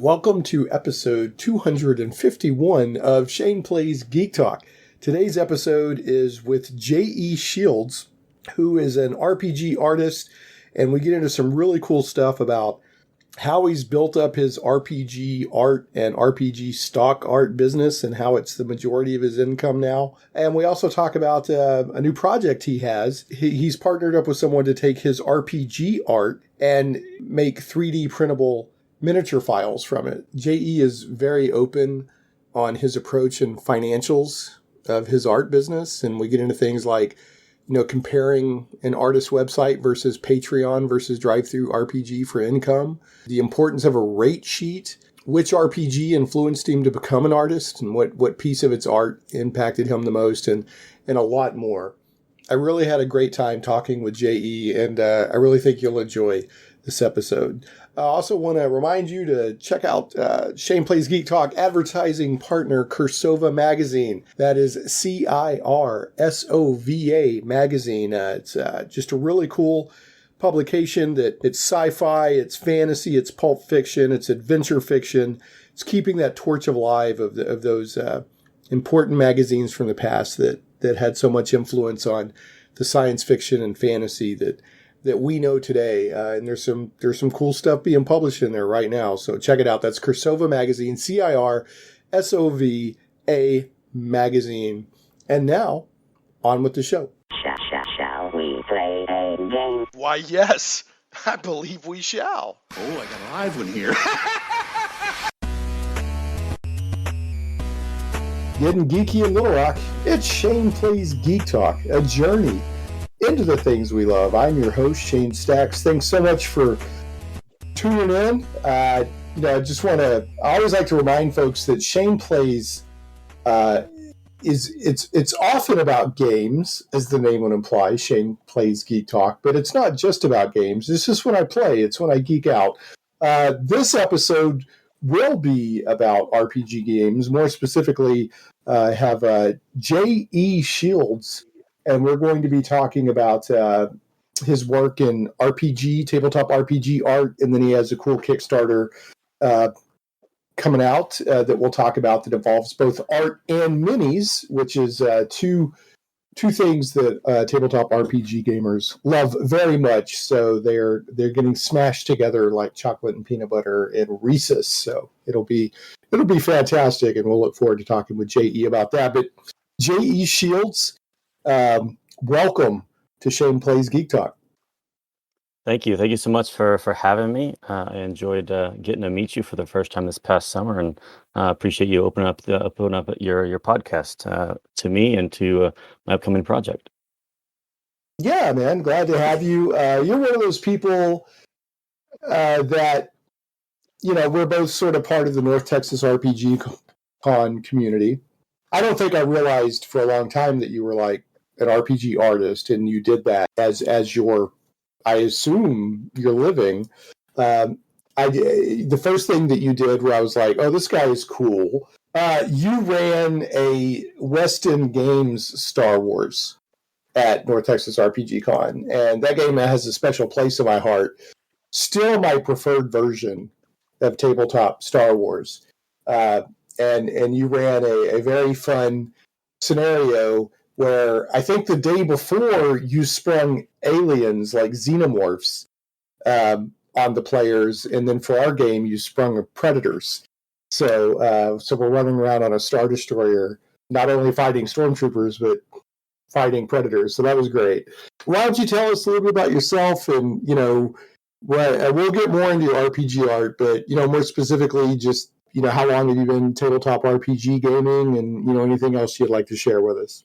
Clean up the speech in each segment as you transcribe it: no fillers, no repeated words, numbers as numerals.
Welcome to episode 251 of Shane Plays Geek Talk. Today's episode is with Jeshields, who is an RPG artist, and we get into some really cool stuff about how he's built up his RPG art and RPG stock art business and how it's the majority of his income now. And we also talk about a new project he has. He's partnered up with someone to take his RPG art and make 3D printable miniature files from it. JE is very open on his approach and financials of his art business. And we get into things like, comparing an artist's website versus Patreon versus DriveThru RPG for income, the importance of a rate sheet, which RPG influenced him to become an artist, and what piece of its art impacted him the most, and a lot more. I really had a great time talking with JE, and I really think you'll enjoy this episode. I also want to remind you to check out Shane Plays Geek Talk advertising partner Cursova Magazine. That is CIRSOVA Magazine. It's just a really cool publication that it's sci-fi, it's fantasy, it's pulp fiction, it's adventure fiction. It's keeping that torch alive of those important magazines from the past that had so much influence on the science fiction and fantasy that we know today. And there's some cool stuff being published in there right now. So check it out. That's Cursova Magazine, CIRSOVA Magazine. And now, on with the show. Shall we play a game? Why, yes. I believe we shall. Oh, I got a live one here. Getting geeky in Little Rock, it's Shane Plays Geek Talk, a journey into the things we love. I'm your host, Shane Stacks. Thanks so much for tuning in. I always like to remind folks that Shane Plays it's often about games, as the name would imply. Shane Plays Geek Talk, but it's not just about games. It's just when I play. It's when I geek out. This episode will be about RPG games. More specifically, I have Jeshields, and we're going to be talking about his work in RPG, tabletop RPG art, and then he has a cool Kickstarter coming out that we'll talk about that involves both art and minis, which is two things that tabletop RPG gamers love very much. So they're getting smashed together like chocolate and peanut butter and Reese's. So it'll be fantastic, and we'll look forward to talking with JE about that. But Jeshields, welcome to Shane Plays Geek Talk. Thank you. Thank you so much for having me. I enjoyed getting to meet you for the first time this past summer, and appreciate you opening up your podcast to me and to my upcoming project. Yeah, man. Glad to have you. You're one of those people that, we're both sort of part of the North Texas RPG Con community. I don't think I realized for a long time that you were like an RPG artist, and you did that as your, I assume, your living. The first thing that you did where I was like, oh, this guy is cool. You ran a Weston Games Star Wars at North Texas RPG Con, and that game has a special place in my heart. Still my preferred version of tabletop Star Wars. And you ran a very fun scenario where I think the day before you sprung aliens like xenomorphs on the players, and then for our game you sprung predators. So we're running around on a Star Destroyer, not only fighting stormtroopers but fighting predators. So that was great. Why don't you tell us a little bit about yourself, and we'll get more into your RPG art, but more specifically, just how long have you been tabletop RPG gaming, and anything else you'd like to share with us?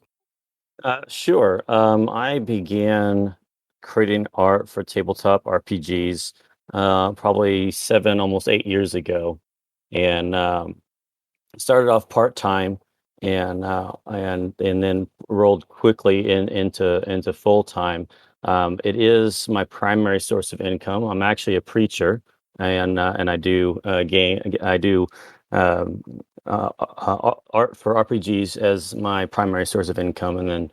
Sure. I began creating art for tabletop RPGs probably 7, almost 8 years ago, and started off part-time, and then rolled quickly into full-time. It is my primary source of income. I'm actually a preacher, and I do art for RPGs as my primary source of income, and then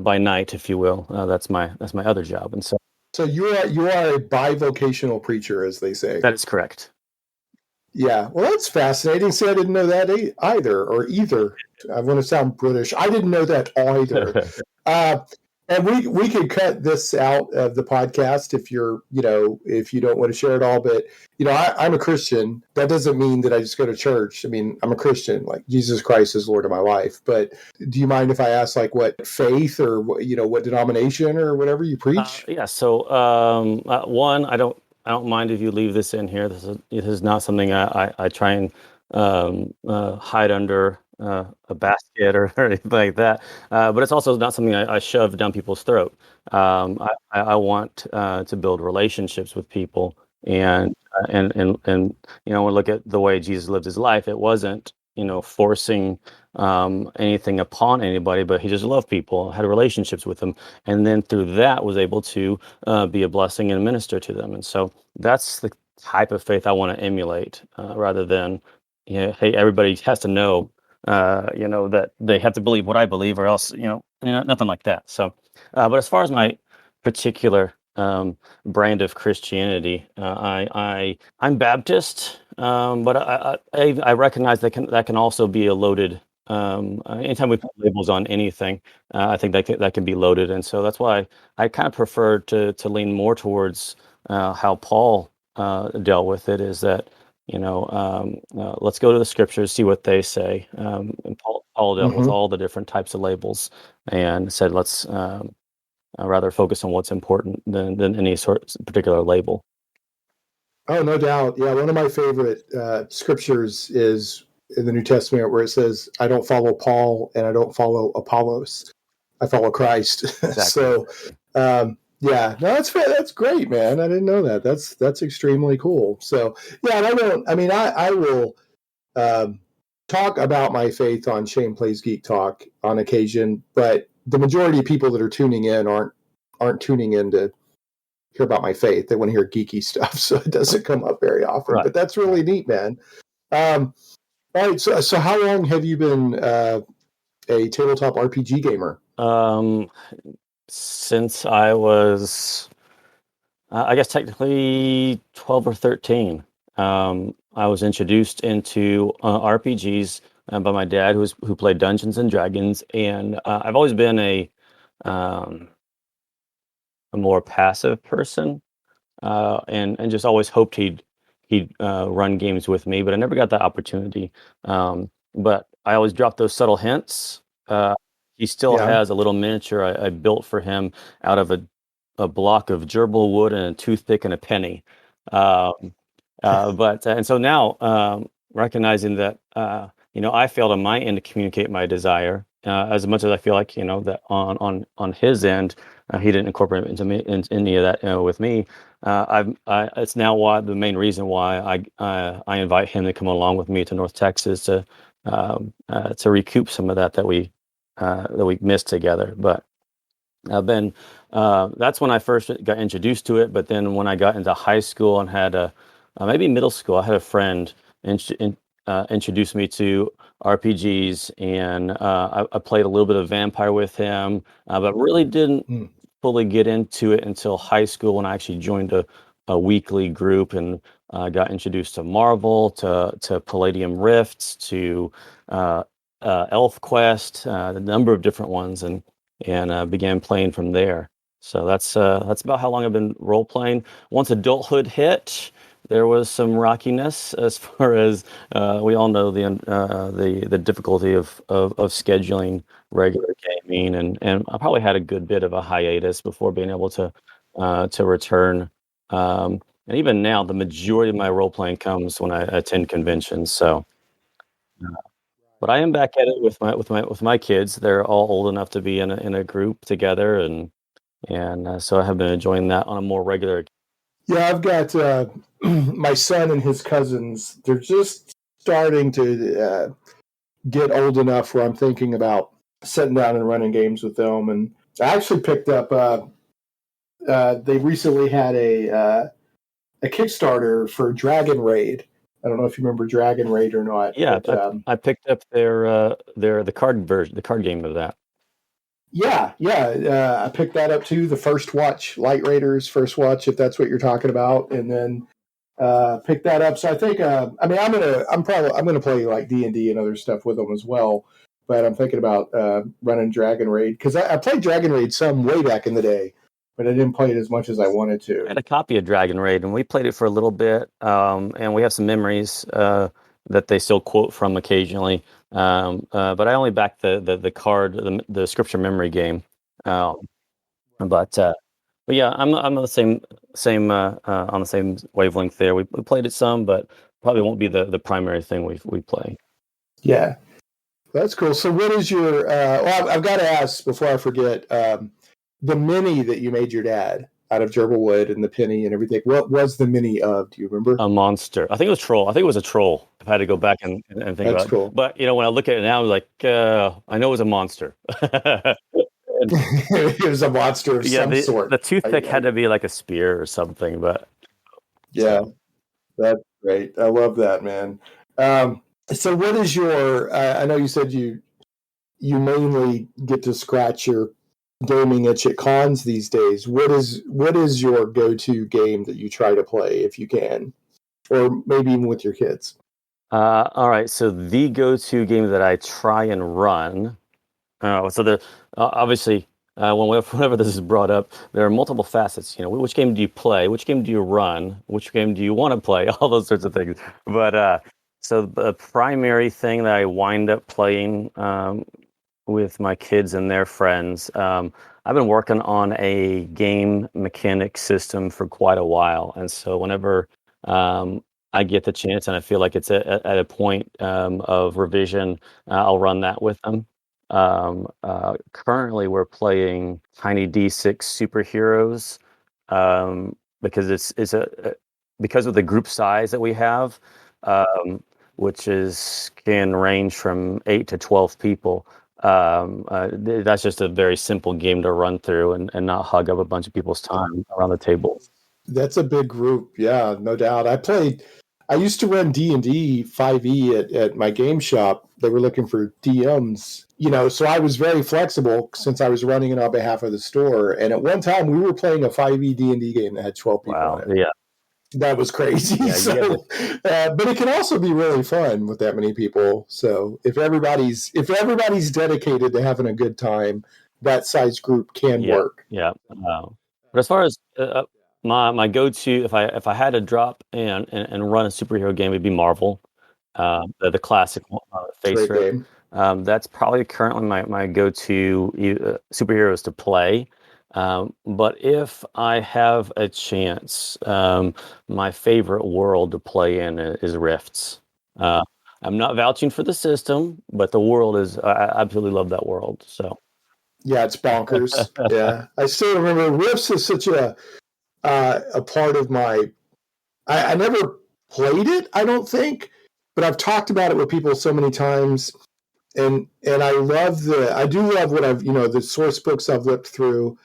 by night, if you will, that's my other job. And so you are a bivocational preacher, as they say. That is correct. Yeah, well, that's fascinating. See, I didn't know that either, or either. I want to sound British. I didn't know that either. Uh, and we could cut this out of the podcast if if you don't want to share it all. But I'm a Christian. That doesn't mean that I just go to church. I mean, I'm a Christian. Like Jesus Christ is Lord of my life. But do you mind if I ask, like, what faith or what denomination or whatever you preach? Yeah. So, one, I don't mind if you leave this in here. This is not something I try and hide under a basket or anything like that. But it's also not something I shove down people's throat. I want to build relationships with people, and when we look at the way Jesus lived his life, it wasn't forcing anything upon anybody, but he just loved people, had relationships with them, and then through that was able to be a blessing and minister to them. And so that's the type of faith I want to emulate, rather than, hey, everybody has to know, that they have to believe what I believe, or else, nothing like that. So, but as far as my particular brand of Christianity, I'm Baptist, but I recognize that can also be a loaded. Anytime we put labels on anything, I think that can be loaded, and so that's why I kind of prefer to lean more towards how Paul dealt with it. Is that let's go to the scriptures, see what they say. And Paul dealt with Mm-hmm. all the different types of labels and said, let's rather focus on what's important than any sort of particular label. Oh, no doubt. Yeah, one of my favorite scriptures is in the New Testament where it says, "I don't follow Paul and I don't follow Apollos. I follow Christ." Exactly. So, yeah, no, that's great, man. I didn't know that. That's extremely cool. So, yeah, and I don't. I mean, I will talk about my faith on Shane Plays Geek Talk on occasion, but the majority of people that are tuning in aren't tuning in to hear about my faith. They want to hear geeky stuff, so it doesn't come up very often. Right. But that's really neat, man. All right, so how long have you been a tabletop RPG gamer? Since I was, I guess technically 12 or 13. I was introduced into RPGs by my dad, who played Dungeons and Dragons, and I've always been a more passive person, and just always hoped he'd run games with me, but I never got that opportunity. But I always dropped those subtle hints. He still Yeah. has a little miniature I built for him out of a block of gerbil wood and a toothpick and a penny. Um, but and so now, recognizing that I failed on my end to communicate my desire, as much as I feel like that on his end, he didn't incorporate it into me in any of that with me. It's now the main reason why I invite him to come along with me to North Texas to recoup some of that we missed together. But I've been that's when I first got introduced to it. But then when I got into high school and had maybe middle school, I had a friend introduced me to RPGs, and I played a little bit of Vampire with him, but really didn't fully get into it until high school when I actually joined a weekly group and got introduced to Marvel, to Palladium Rifts, to Elf Quest, a number of different ones, and began playing from there. So that's about how long I've been role playing. Once adulthood hit, there was some rockiness as far as we all know the difficulty of scheduling regular gaming, and I probably had a good bit of a hiatus before being able to return. And even now, the majority of my role playing comes when I attend conventions. So, but I am back at it with my kids. They're all old enough to be in a group together, and so I have been enjoying that on a more regular. Yeah, I've got my son and his cousins. They're just starting to get old enough where I'm thinking about sitting down and running games with them. And I actually picked up. They recently had a Kickstarter for Dragon Raid. I don't know if you remember Dragon Raid or not. Yeah, but, I picked up the card version, the card game of that. Yeah. I picked that up too. The First Watch, Light Raiders First Watch, if that's what you're talking about. And then pick that up. So I think, I'm gonna play like D&D and other stuff with them as well. But I'm thinking about running Dragon Raid because I played Dragon Raid some way back in the day, but I didn't play it as much as I wanted I to. had a copy of Dragon Raid, and we played it for a little bit, and we have some memories that they still quote from occasionally. But I only backed the card, the scripture memory game. Um, but yeah, I'm on the same on the same wavelength there. We played it some, but probably won't be the primary thing we play. Yeah, that's cool. So what is your? Well, I've got to ask before I forget. The mini that you made your dad out of gerbil wood and the penny and everything. What was the mini of? Do you remember? A monster. I think it was troll. I think it was a troll. If I had to go back and think That's about it. cool. But when I look at it now, I'm like, I know it was a monster. And, It was a monster of yeah, some sort. the toothpick had to be like a spear or something. But Yeah, that's great. I love that, man. So what is your? I know you said you mainly get to scratch your gaming itch at cons these days. What is your go-to game that you try to play if you can, or maybe even with your kids? all right. So the go-to game that I try and run. So the obviously whenever this is brought up, there are multiple facets. Which game do you play? Which game do you run? Which game do you want to play? All those sorts of things. But so the primary thing that I wind up playing with my kids and their friends, I've been working on a game mechanic system for quite a while, and so whenever I get the chance and I feel like it's at a point of revision, I'll run that with them. Currently, we're playing Tiny D6 Superheroes because because of the group size that we have, which can range from 8 to 12 people. That's just a very simple game to run through and not hug up a bunch of people's time around the table. That's a big group. Yeah, no doubt. I used to run D&D 5e at my game shop. They were looking for DMs, so I was very flexible since I was running it on behalf of the store. And at one time we were playing a 5e D&D game that had 12 people Wow. in it. Yeah. That was crazy. Yeah, But it can also be really fun with that many people. So if everybody's dedicated to having a good time, that size group can work. Yeah. But as far as my go-to, if I had to drop and run a superhero game, it'd be Marvel, the classic face Great rip. game. That's probably currently my go-to superheroes to play. But if I have a chance, my favorite world to play in is Rifts. I'm not vouching for the system, but the world is. I absolutely love that world. So yeah, it's bonkers. Yeah, I still remember Rifts is such a part of my. I never played it, I don't think, but I've talked about it with people so many times, and I do love what I've the source books I've looked through.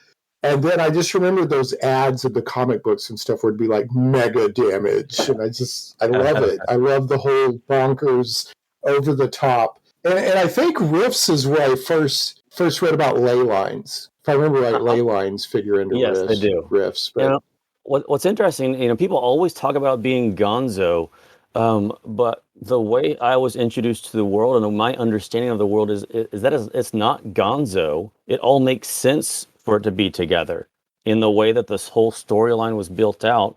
And then I just remember those ads of the comic books and stuff would be like mega damage. And I love it. I love the whole bonkers, over the top. And I think Rifts is where I first read about ley lines. If I remember right, ley lines figure into yes, they do. Rifts. But what's interesting, people always talk about being gonzo, but the way I was introduced to the world and my understanding of the world is that it's not gonzo. It all makes sense for it to be together in the way that this whole storyline was built out.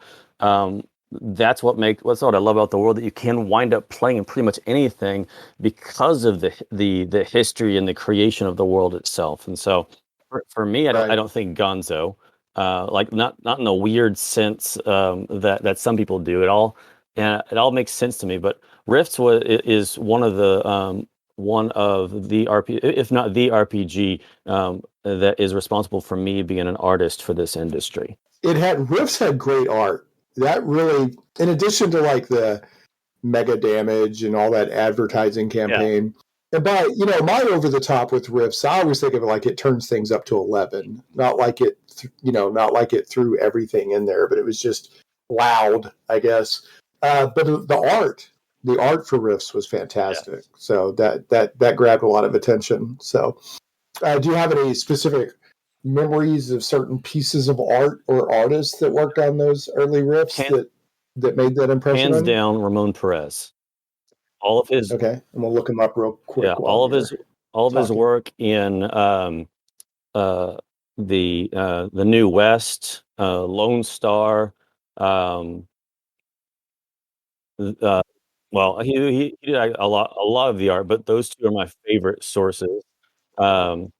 That's what I love about the world, that you can wind up playing in pretty much anything because of the history and the creation of the world itself. And so for me, I don't think gonzo, like not in the weird sense that some people do. It all makes sense to me. But Rifts is one of the RPG, if not the RPG, that is responsible for me being an artist for this industry. Rifts had great art. That really, in addition to like the mega damage and all that advertising campaign. Yeah. And by my over the top with Rifts, I always think of it like it turns things up to 11. Not like it threw everything in there, but it was just loud, I guess. But the art for Rifts was fantastic. Yeah. So that grabbed a lot of attention. So, do you have any specific memories of certain pieces of art or artists that worked on those early Rifts? that made that impression Hands on you? down, Ramon Perez. All of his Okay, I'm gonna look him up real quick while all of you're his talking. work in uh, the New West, Lone Star. Um, uh, well, he did a lot of the art, but those two are my favorite sources. Um,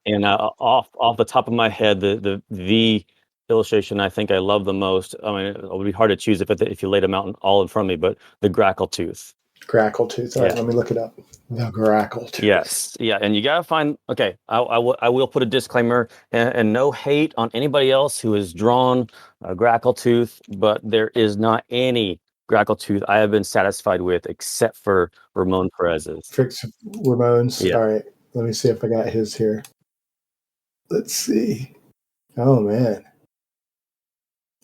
and off the top of my head, the illustration I think I love the most. I mean, it would be hard to choose if you laid them out all in front of me, but the grackle tooth. Grackle tooth. All right, Yeah. let me look it up. The grackle tooth. Yes, yeah, and you gotta find. Okay, I will put a disclaimer and no hate on anybody else who has drawn a grackle tooth, but there is not any grackle tooth I have been satisfied with except for Ramon Perez's. Fix Ramones. Yeah. All right, let me see if I got his here. Let's see. Oh man,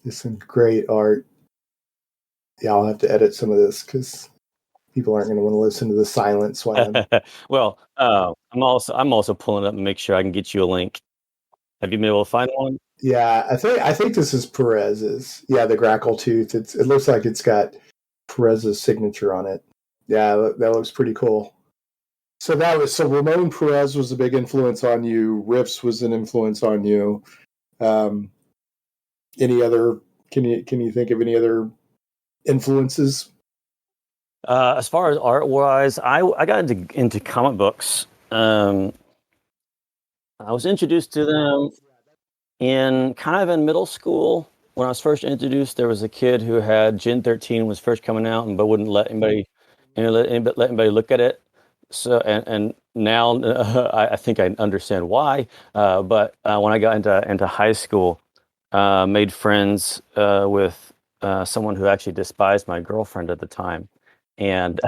this is some great art. Yeah, I'll have to edit some of this because people aren't going to want to listen to the silence while I'm. Well, I'm also pulling up and make sure I can get you a link. Have you been able to find one? Yeah, I think this is Perez's. Yeah, the grackle tooth. It looks like it's got Perez's signature on it. Yeah, that looks pretty cool. So Ramon Perez was a big influence on you. Riffs was an influence on you. Any other? Can you think of any other influences? As far as art wise, I got into comic books. I was introduced to them in middle school. When I was first introduced, there was a kid who had Gen 13 was first coming out, but wouldn't let anybody, let anybody look at it. So and now I think I understand why. But when I got into high school, made friends with someone who actually despised my girlfriend at the time, and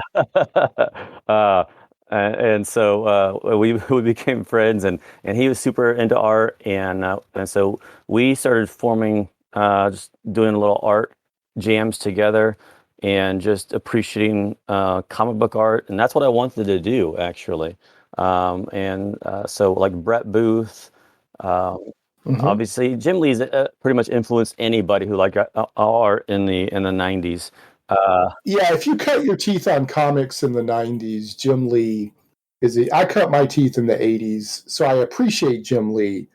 uh, and so we became friends, and he was super into art, and so we started forming, just doing little art jams together, and just appreciating comic book art, and that's what I wanted to do actually. And so like Brett Booth. Obviously, Jim Lee's pretty much influenced anybody who liked art in the 90s. Yeah, if you cut your teeth on comics in the '90s, Jim Lee I cut my teeth in the '80s, so I appreciate Jim Lee,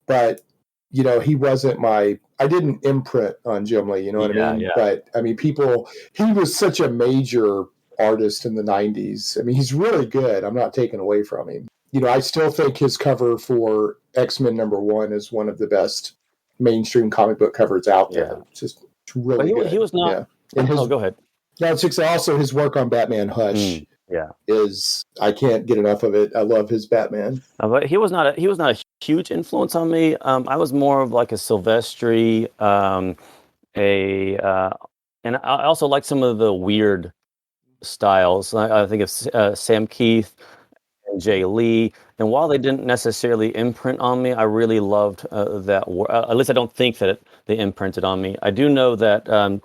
but he wasn't I didn't imprint on Jim Lee, you know what I Yeah, mean? yeah. But I mean, he was such a major artist in the '90s. I mean, he's really good. I'm not taking away from him. I still think his cover for X-Men #1 is one of the best mainstream comic book covers out there. Yeah. It's really good. He was not. Yeah. And go ahead. no, it's also his work on Batman Hush Yeah. is I can't get enough of it. I love his Batman. But he was not a huge influence on me. I was more of like a Silvestri, and I also like some of the weird styles. I think of Sam Keith and Jay Lee. And while they didn't necessarily imprint on me, I really loved that work. At least I don't think that they imprinted on me. I do know that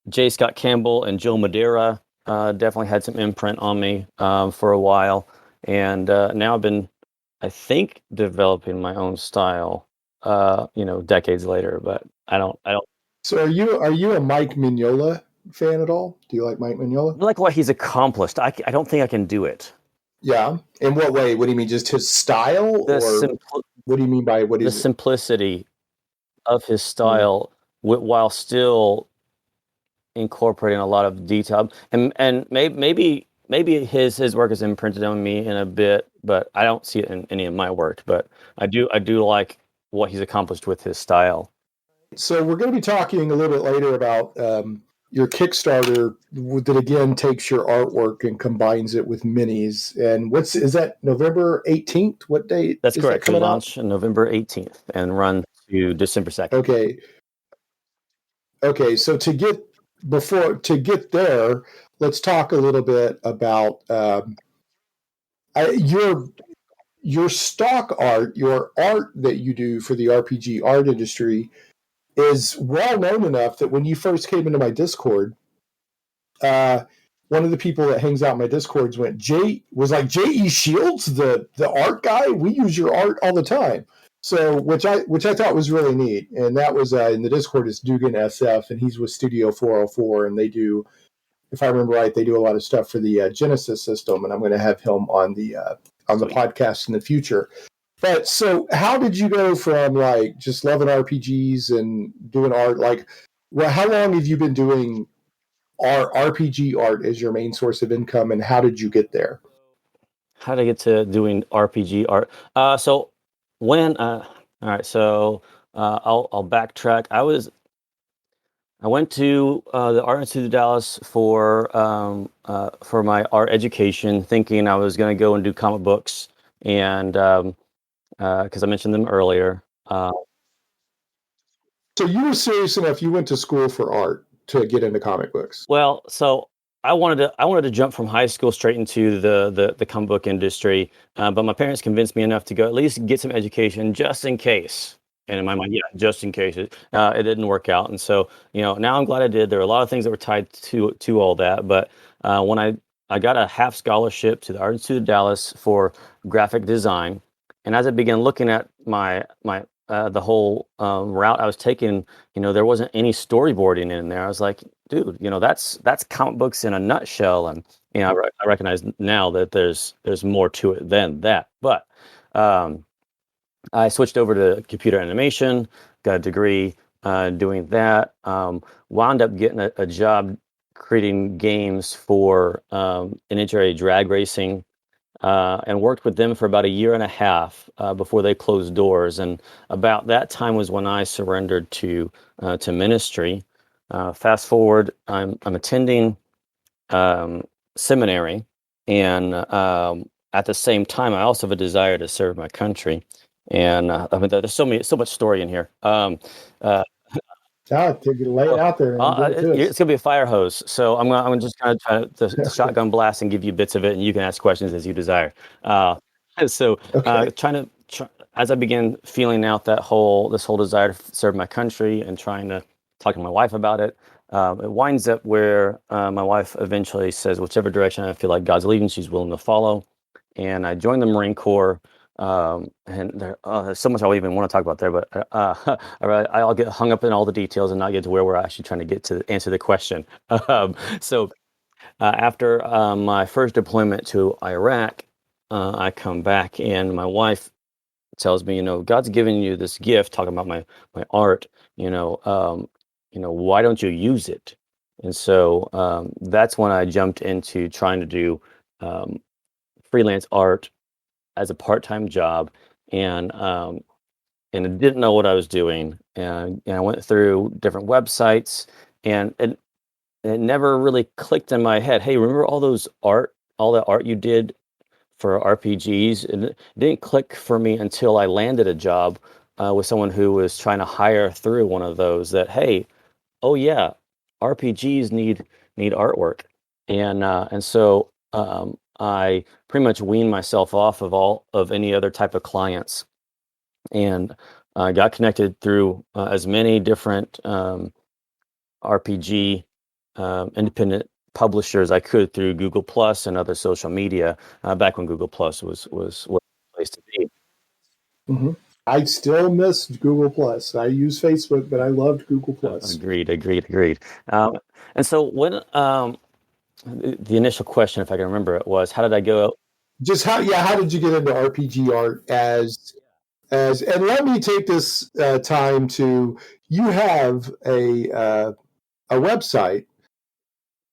J. Scott Campbell and Joe Madeira definitely had some imprint on me for a while. And now I've been, I think, developing my own style, decades later. But I don't. So are you a Mike Mignola fan at all? Do you like Mike Mignola? I like what he's accomplished. I don't think I can do it. Yeah. In what way? What do you mean? Just his style, what do you mean by what is the simplicity of his style, while still incorporating a lot of detail, and maybe his work is imprinted on me in a bit, but I don't see it in any of my work. But I do like what he's accomplished with his style. So we're going to be talking a little bit later about your Kickstarter that again takes your artwork and combines it with minis. And is that November 18th? What date? That's correct. That we launch on November 18th and run to December 2nd. Okay. So to get there, let's talk a little bit about your stock art, your art that you do for the RPG art industry is well known enough that when you first came into my Discord, one of the people that hangs out in my Discords was like, Jeshields, the art guy? We use your art all the time. So, which I thought was really neat, and that was in the Discord is Dugan SF, and he's with Studio 404, and they do, if I remember right, they do a lot of stuff for the Genesis system, and I'm going to have him on the Sweet. podcast in the future. But so, how did you go from like just loving RPGs and doing art? Like, well, how long have you been doing RPG art as your main source of income, and how did you get there? How did I get to doing RPG art? So when all right, so I'll backtrack. I went to the Art Institute of Dallas for my art education, thinking I was going to go and do comic books, and because I mentioned them earlier. So you were serious enough, you went to school for art to get into comic books. Well, so I wanted to jump from high school straight into the comic book industry, but my parents convinced me enough to go at least get some education just in case. And in my mind, yeah, just in case it didn't work out. And so, now I'm glad I did. There were a lot of things that were tied to all that, but when I got a half scholarship to the Art Institute of Dallas for graphic design, and as I began looking at my the whole route I was taking, there wasn't any storyboarding in there. I was like, dude, that's comic books in a nutshell. And I recognize now that there's more to it than that. But I switched over to computer animation, got a degree doing that. Wound up getting a job creating games for an NHRA drag racing. And worked with them for about a year and a half before they closed doors. And about that time was when I surrendered to ministry. Fast forward, I'm attending seminary, and at the same time, I also have a desire to serve my country. And there's so much story in here. Lay it out there. It's gonna be a fire hose, so I'm just gonna try to shotgun blast and give you bits of it, and you can ask questions as you desire. As I began feeling out this whole desire to serve my country and trying to talk to my wife about it, it winds up where my wife eventually says, whichever direction I feel like God's leading, she's willing to follow, and I joined the Marine Corps. And there's so much I even want to talk about there, but I'll get hung up in all the details and not get to where we're actually trying to get to answer the question. After my first deployment to Iraq, I come back and my wife tells me, God's given you this gift, talking about my art, why don't you use it? And so that's when I jumped into trying to do freelance art as a part-time job, and I didn't know what I was doing, and I went through different websites, and it never really clicked in my head. Hey, remember all that art you did for RPGs? It didn't click for me until I landed a job with someone who was trying to hire through one of those. That, hey, oh yeah, RPGs need artwork, and so I pretty much weaned myself off of any other type of clients, and got connected through as many different RPG independent publishers I could through Google Plus and other social media. Back when Google Plus was the place to be. Mm-hmm. I still miss Google Plus. I use Facebook, but I loved Google Plus. Agreed. And so when the initial question, if I can remember it, was how did I go? Just how did you get into RPG art as and let me take this time to, you have a website,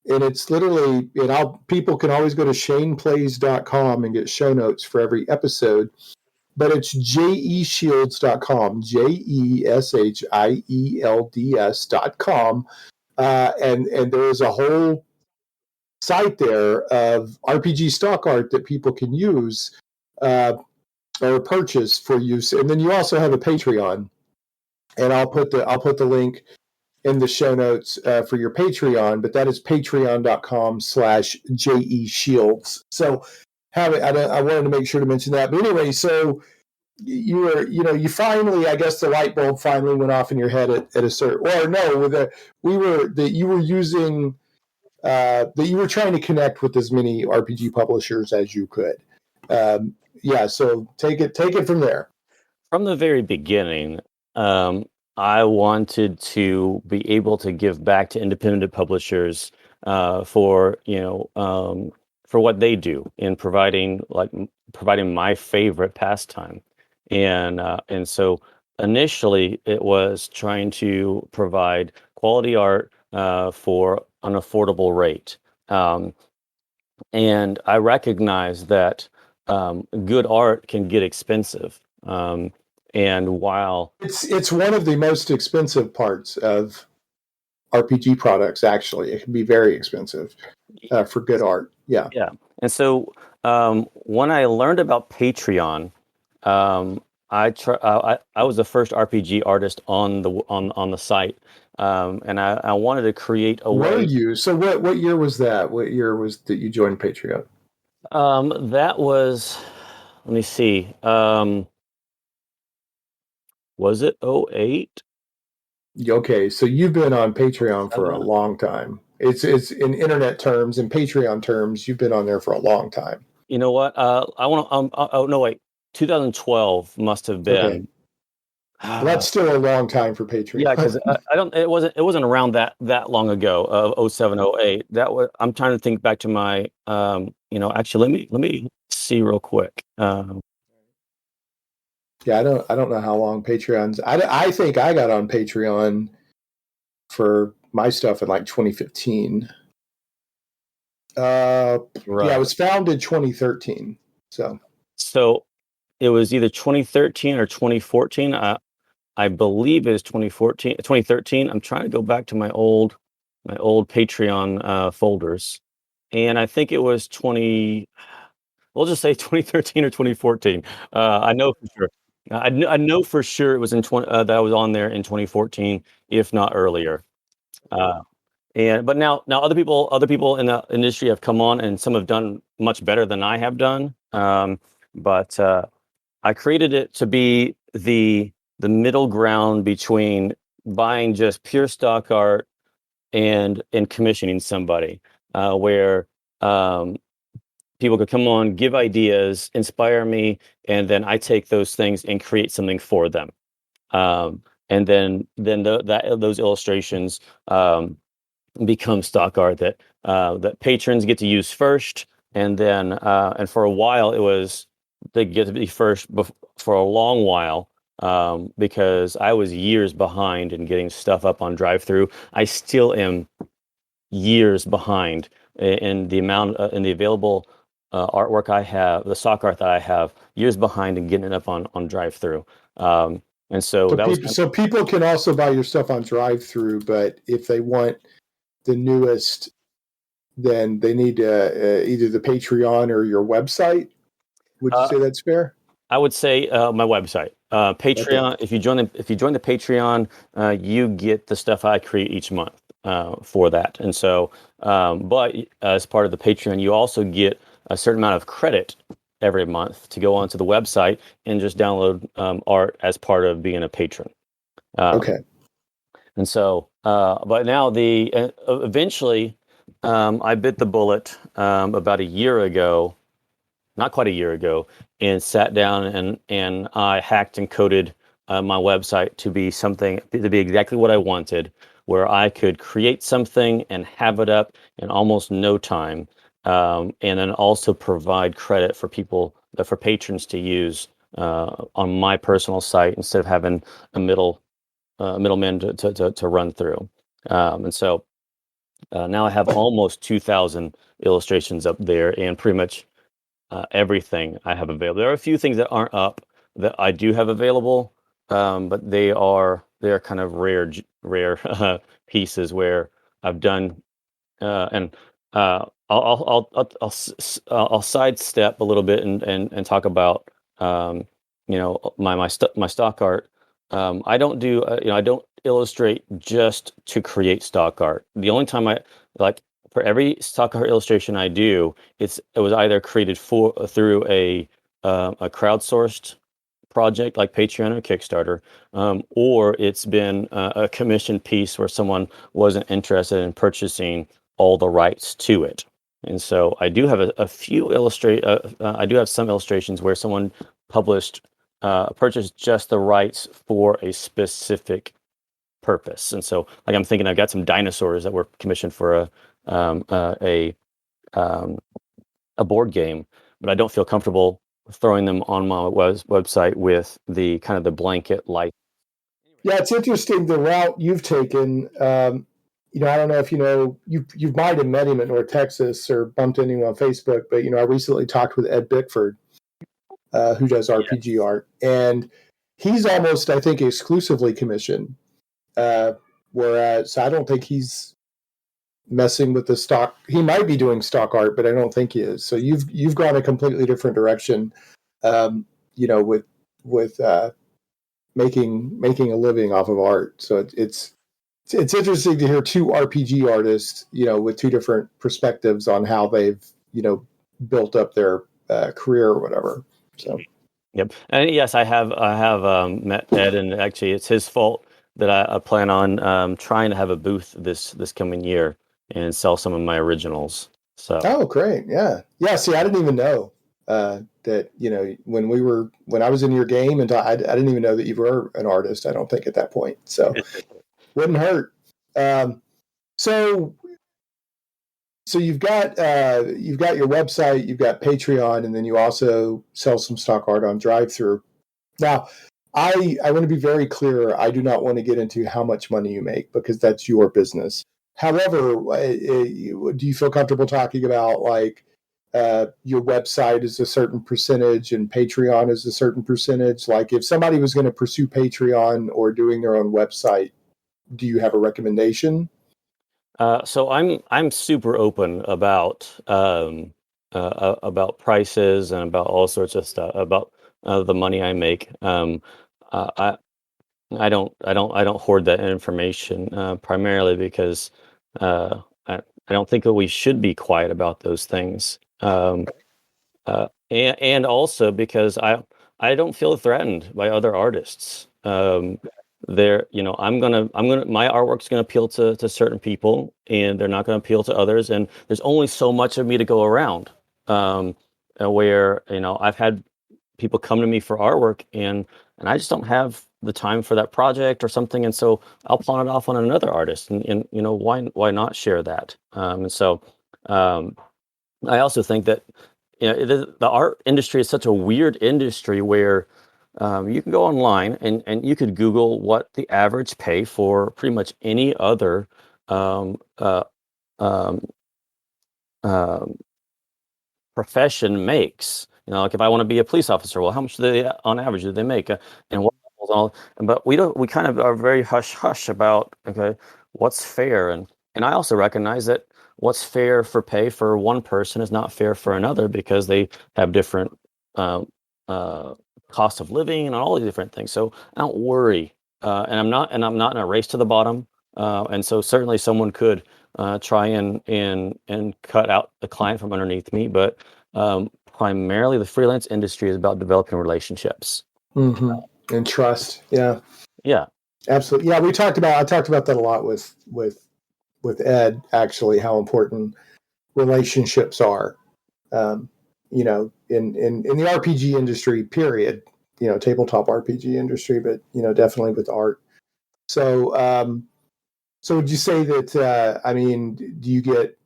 and it's literally, people can always go to shaneplays.com and get show notes for every episode, but it's jeshields.com, JESHIELDS.com, and there is a whole site there of RPG stock art that people can use or purchase for use. And then you also have a Patreon, and I'll put the link in the show notes for your Patreon, but that is patreon.com/JEShields. So I wanted to make sure to mention that. But anyway, so you were, you finally, I guess the light bulb finally went off in your head at a certain, or no, that you were using, that you were trying to connect with as many RPG publishers as you could. So take it from there. From the very beginning, um, I wanted to be able to give back to independent publishers for for what they do in providing my favorite pastime, and so initially it was trying to provide quality art for an affordable rate. Um, and I recognize that good art can get expensive. And while It's one of the most expensive parts of RPG products. Actually, it can be very expensive for good art. Yeah. Yeah. And so when I learned about Patreon, um, I was the first RPG artist on the site, and I wanted to create a Were way. you? So what year was that? What year was that you joined Patreon? That was, let me see, was it '08? Okay, so you've been on Patreon for a Seven? long time. It's in internet terms and Patreon terms, you've been on there for a long time. You know what? I want to. Oh no, wait. 2012 must have Okay. been. Well, that's still a long time for Yeah, because Patreon. I don't. It wasn't around that long ago of '07, '08. That was. I'm trying to think back to my. Actually, let me see real quick. Yeah, I don't know how long Patreon's. I think I got on Patreon for my stuff in like 2015. Yeah, it Right. was founded 2013. So So it was either 2013 or 2014. I believe it's 2014, 2013. I'm trying to go back to my old Patreon folders, and I think it was 20. We'll just say 2013 or 2014. I know for sure. I know for sure it was in 20 that I was on there in 2014, if not earlier. Uh, and but now other people in the industry have come on, and some have done much better than I have done. But I created it to be the middle ground between buying just pure stock art and commissioning somebody, where um, people could come on, give ideas, inspire me, and then I take those things and create something for them. And then those illustrations become stock art that patrons get to use first, and for a while it was they get to be first for a long while, because I was years behind in getting stuff up on drive through. I still am years behind in the amount in the available artwork I have, the stock art that I have, years behind in getting it up on drive through. And so so that was people can also buy your stuff on drive through, but if they want the newest, then they need either the Patreon or your website. Would you uh, say that's fair? I would say my website, Okay. Patreon. If you join the Patreon, you get the stuff I create each month for that. And so, but as part of the Patreon, you also get a certain amount of credit every month to go onto the website and just download art as part of being a patron. Um, Okay. and so, but now eventually, I bit the bullet about a year ago, not quite a year ago, and sat down and I hacked and coded my website to be exactly what I wanted, where I could create something and have it up in almost no time, and then also provide credit for for patrons to use on my personal site instead of having a middleman to run through. And so now I have almost 2,000 illustrations up there, and pretty much everything I have available. There are a few things that aren't up that I do have available, but they are kind of rare pieces where I've done and I'll sidestep a little bit and talk about my stock art. I don't illustrate just to create stock art. The only time I like for every stock art illustration I do, it was either created through a crowdsourced project like Patreon or Kickstarter, or it's been a commissioned piece where someone wasn't interested in purchasing all the rights to it. And so I do have a few I do have some illustrations where someone published purchase just the rights for a specific purpose. And so, like, I'm thinking I've got some dinosaurs that were commissioned for a um, a board game, but I don't feel comfortable throwing them on my website with the kind of the blanket light. Yeah, it's interesting the route you've taken. I don't know if you might have met him at North Texas or bumped into him on Facebook, but I recently talked with Ed Bickford, who does RPG art, and he's almost, I think, exclusively commissioned. Whereas I don't think he's messing with the stock. He might be doing stock art, but I don't think he is. So you've gone a completely different direction. With making a living off of art. So it's interesting to hear two RPG artists, with two different perspectives on how they've built up their career or whatever. So. Yep, and yes, I have met Ed, and actually, it's his fault that I plan on trying to have a booth this coming year and sell some of my originals. So. Oh, great! Yeah. See, I didn't even know that when I was in your game, and I didn't even know that you were an artist. I don't think at that point, so wouldn't hurt. So you've got your website, you've got Patreon, and then you also sell some stock art on Drive-Thru. Now, I want to be very clear. I do not want to get into how much money you make because that's your business. However, do you feel comfortable talking about your website is a certain percentage and Patreon is a certain percentage? Like if somebody was going to pursue Patreon or doing their own website, do you have a recommendation? So I'm super open about prices and about all sorts of stuff about the money I make. I don't hoard that information primarily because I don't think that we should be quiet about those things. And also because I don't feel threatened by other artists. My artwork's gonna appeal to certain people, and they're not gonna appeal to others. And there's only so much of me to go around. Where I've had people come to me for artwork, and I just don't have the time for that project or something, and so I'll pawn it off on another artist, and why not share that? And so I also think that the art industry is such a weird industry where you can go online and you could Google what the average pay for pretty much any other um, uh, um, um, profession makes. Like if I want to be a police officer, well, how much do they, on average, do they make? And what levels and all? But we kind of are very hush hush about, okay, what's fair, and I also recognize that what's fair for pay for one person is not fair for another because they have different um, uh, cost of living and all these different things. So I don't worry, and I'm not in a race to the bottom. And so certainly someone could try and cut out the client from underneath me, but primarily the freelance industry is about developing relationships. Mm-hmm. And trust. Yeah. Yeah. Absolutely. Yeah. I talked about that a lot with Ed, actually, how important relationships are, in the RPG industry, period, tabletop RPG industry, but, definitely with art. So would you say that, do you get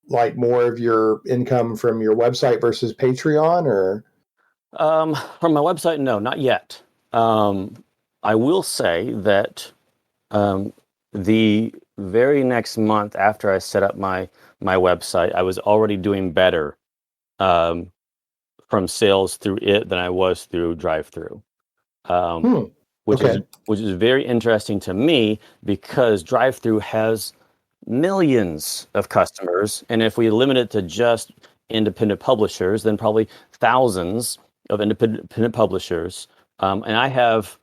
like more of your income from your website versus Patreon or? From my website, no, not yet. I will say that the very next month after I set up my website, I was already doing better from sales through it than I was through Drive-Thru. Which is very interesting to me because Drive-Thru has millions of customers, and if we limit it to just independent publishers, then probably thousands of independent publishers, and I have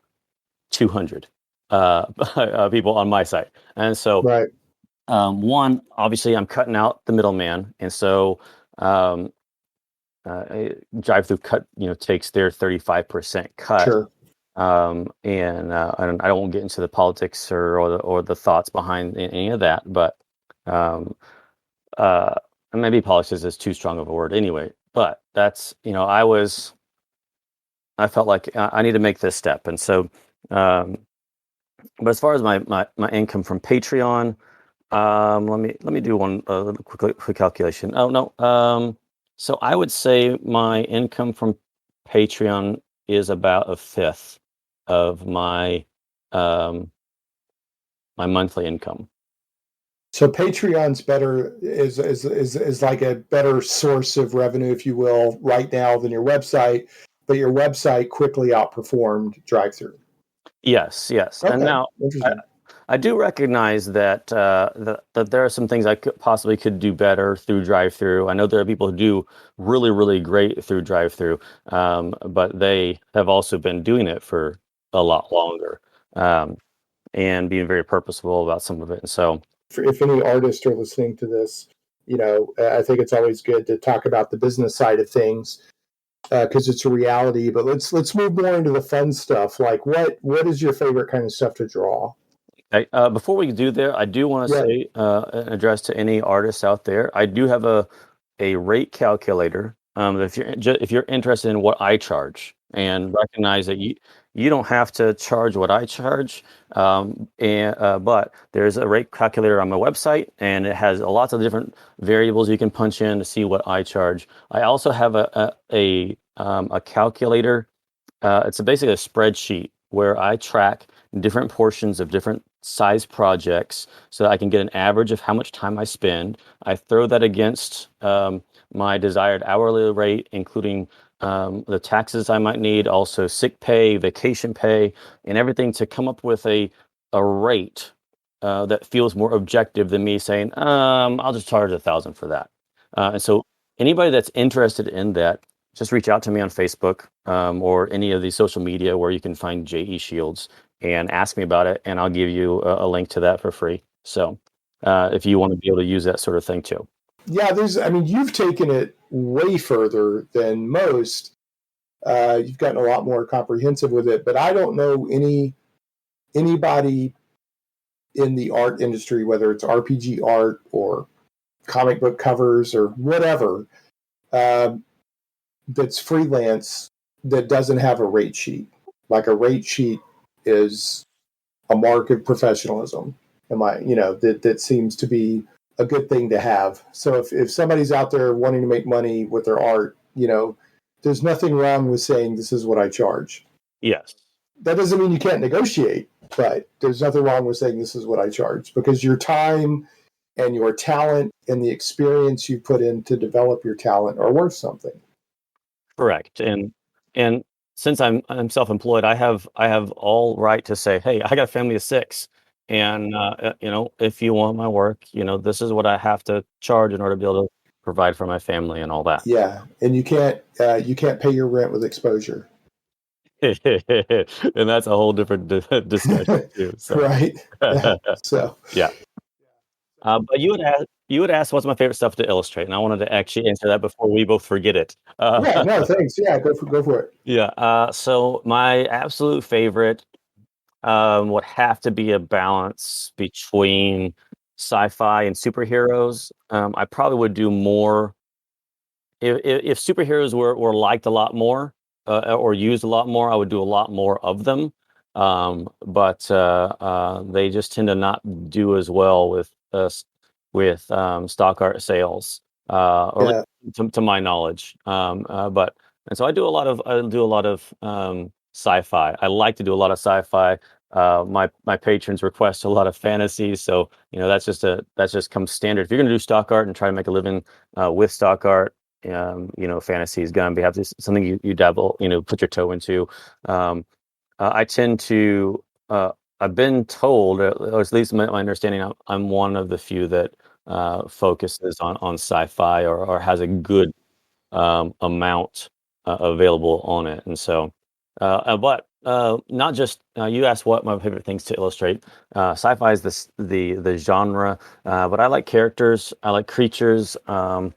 200 people on my site, and so right. One, obviously, I'm cutting out the middleman, and so Drive-Thru takes their 35% cut. Sure. And I don't get into the politics or the thoughts behind any of that, but maybe politics is too strong of a word anyway. But that's I was I felt like I need to make this step. And so, um, but as far as my income from Patreon, let me do one quick calculation. Oh no, so I would say my income from Patreon is about a fifth of um, my monthly income. So Patreon's better is like a better source of revenue, if you will, right now than your website, but your website quickly outperformed drive-through. Yes, yes. And Okay, now I, interesting. I do recognize that that there are some things I could do better through drive-through. I know there are people who do really, really great through drive-through, but they have also been doing it for a lot longer, um, and being very purposeful about some of it. And so, If any artists are listening to this, I think it's always good to talk about the business side of things because it's a reality. But let's move more into the fun stuff. Like what is your favorite kind of stuff to draw? before we do there, I do want to Yeah. say an address to any artists out there. I do have a rate calculator. If you're interested in what I charge, and recognize that you don't have to charge what I charge, but there's a rate calculator on my website, and it has lots of different variables you can punch in to see what I charge. I also have a calculator. It's basically a spreadsheet where I track different portions of different size projects so that I can get an average of how much time I spend. I throw that against my desired hourly rate, including the taxes I might need, also sick pay, vacation pay, and everything to come up with a rate that feels more objective than me saying, I'll just charge 1,000 for that. And so anybody that's interested in that, just reach out to me on Facebook or any of the social media where you can find Jeshields and ask me about it, and I'll give you a link to that for free. So if you want to be able to use that sort of thing too. Yeah, you've taken it way further than most. You've gotten a lot more comprehensive with it, but I don't know anybody in the art industry, whether it's RPG art or comic book covers or whatever, um, that's freelance that doesn't have a rate sheet. Like a rate sheet is a mark of professionalism. That seems to be a good thing to have. So if somebody's out there wanting to make money with their art, there's nothing wrong with saying this is what I charge. Yes. That doesn't mean you can't negotiate, but there's nothing wrong with saying this is what I charge because your time and your talent and the experience you put in to develop your talent are worth something. Correct. And since I'm self-employed, I have all right to say, hey, I got a family of six, and if you want my work, this is what I have to charge in order to be able to provide for my family and all that. Yeah, and you can't pay your rent with exposure. And that's a whole different discussion too. So Right. Yeah. So yeah. But you would ask what's my favorite stuff to illustrate, and I wanted to actually answer that before we both forget it. yeah, no, thanks. Yeah, go for it. Yeah. So my absolute favorite would have to be a balance between sci-fi and superheroes. I probably would do more if superheroes were liked a lot more or used a lot more. I would do a lot more of them. But they just tend to not do as well with stock art sales, or at Yeah. least to my knowledge. But and so I do a lot of sci-fi. I like to do a lot of sci-fi. My patrons request a lot of fantasy, so that's just comes standard. If you're going to do stock art and try to make a living with stock art, fantasy is going to have to something you dabble, put your toe into. I tend to. I've been told, or at least my understanding, I'm one of the few that focuses on sci-fi or has a good amount available on it. And so, but not just you asked what my favorite things to illustrate. Sci-fi is the genre, but I like characters. I like creatures. I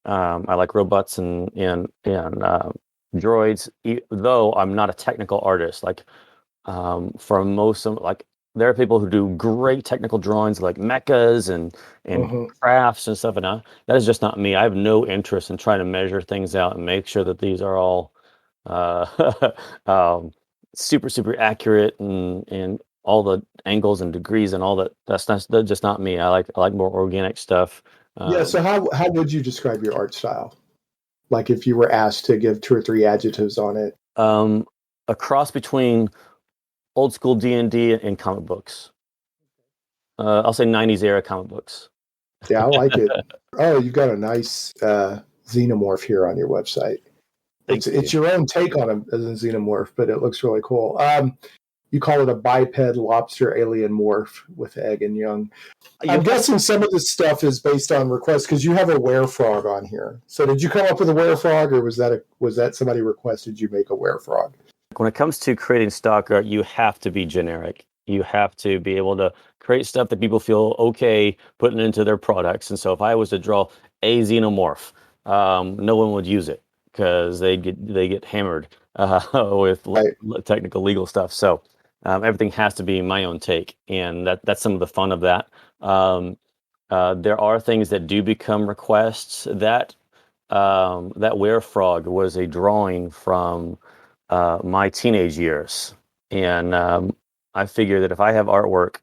like robots and droids. Though I'm not a technical artist, like for most of like there are people who do great technical drawings like mechas and Hmm. crafts and stuff, and that is just not me. I have no interest in trying to measure things out and make sure that these are all um, super accurate, and all the angles and degrees and all that. That's just not me. I like more organic stuff. Yeah. So how would you describe your art style? Like if you were asked to give two or three adjectives on it. Um, a cross between old school D&D and comic books. I'll say 90s era comic books. Yeah, I like it. Oh, you've got a nice xenomorph here on your website. Thank It's you. your own take on him as a xenomorph, but it looks really cool. You call it a biped lobster alien morph with egg and young. I'm guessing some of this stuff is based on requests because you have a werefrog on here. So did you come up with a werefrog, or was that somebody requested you make a werefrog? When it comes to creating stock art, you have to be generic. You have to be able to create stuff that people feel okay putting into their products. And so if I was to draw a xenomorph, no one would use it because they get hammered with Right. technical legal stuff. So everything has to be my own take, and that's some of the fun of that. There are things that do become requests. That werefrog was a drawing from my teenage years, and I figure that if I have artwork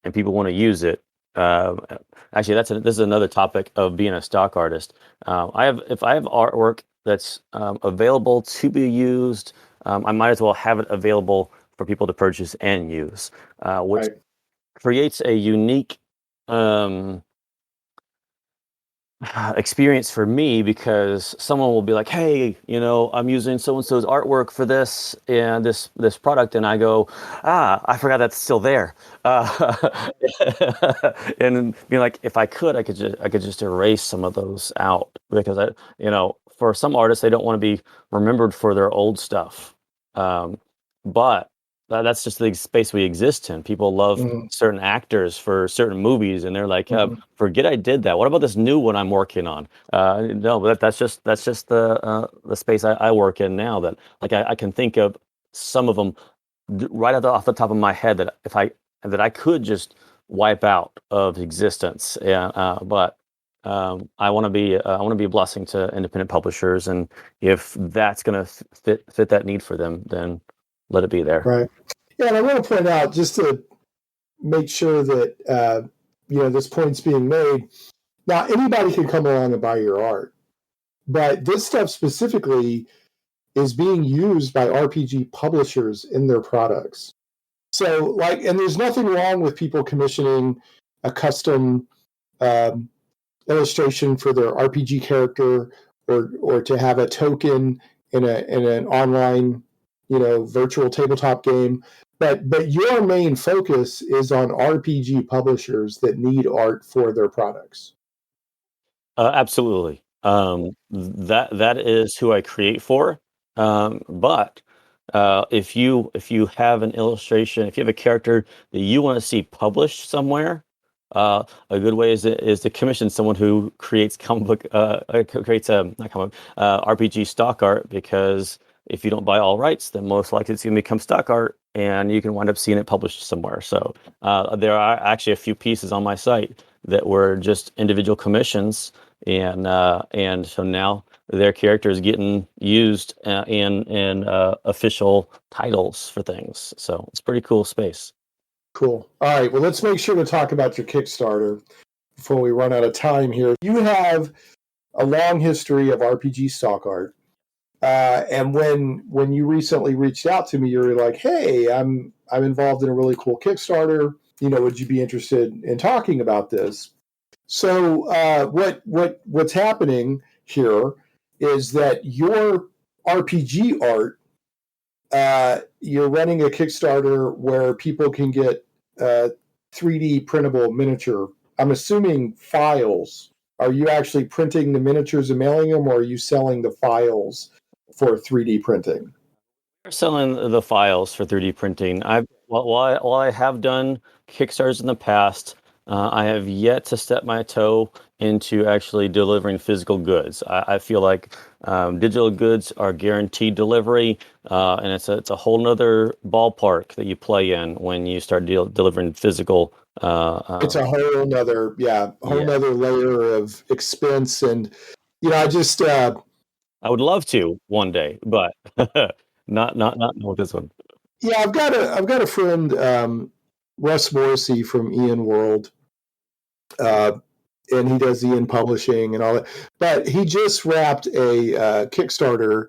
and people want to use it, uh, actually, this is another topic of being a stock artist. If I have artwork that's available to be used, I might as well have it available for people to purchase and use, which Right. creates a unique um, experience for me, because someone will be like, "Hey, I'm using so and so's artwork for this and this product," and I go, I forgot that's still there. And being like, if I could, I could just erase some of those out, because for some artists, they don't want to be remembered for their old stuff. Um, but that's just the space we exist in. People love Mhm, certain actors for certain movies, and they're like, mhm. forget I did that. What about this new one I'm working on? No, but that's just the space I work in now. That, like, I can think of some of them right off the top of my head that I could just wipe out of existence. Yeah, but I want to be a blessing to independent publishers, and if that's going to fit that need for them, then let it be there. Right. Yeah, and I want to point out, just to make sure that this point's being made. Now, anybody can come along and buy your art, but this stuff specifically is being used by RPG publishers in their products. So, and there's nothing wrong with people commissioning a custom um, illustration for their RPG character, or to have a token in an online, virtual tabletop game. But your main focus is on RPG publishers that need art for their products. Absolutely. That is who I create for. But if you have an illustration, if you have a character that you want to see published somewhere, a good way is to commission someone who creates comic book creates a not comic RPG stock art, because if you don't buy all rights, then most likely it's going to become stock art, and you can wind up seeing it published somewhere. So there are actually a few pieces on my site that were just individual commissions, and so now their character is getting used in official titles for things. So it's pretty cool space. Cool. All right. Well, let's make sure to talk about your Kickstarter before we run out of time here. You have a long history of RPG stock art. And when you recently reached out to me, you were like, "Hey, I'm involved in a really cool Kickstarter. Would you be interested in talking about this?" So what's happening here is that your RPG art, you're running a Kickstarter where people can get 3D printable miniature. I'm assuming files. Are you actually printing the miniatures and mailing them, or are you selling the files for 3D printing? We're selling the files for 3D printing. While I have done Kickstarters in the past, I have yet to step my toe into actually delivering physical goods. I feel like digital goods are guaranteed delivery, and it's a whole nother ballpark that you play in when you start delivering physical. It's a whole nother, yeah, whole Yeah. nother layer of expense. And I just I would love to one day, but not with this one. Yeah, I've got a friend, Russ Morrissey from Ian World, uh, and he does Ian Publishing and all that. But he just wrapped a Kickstarter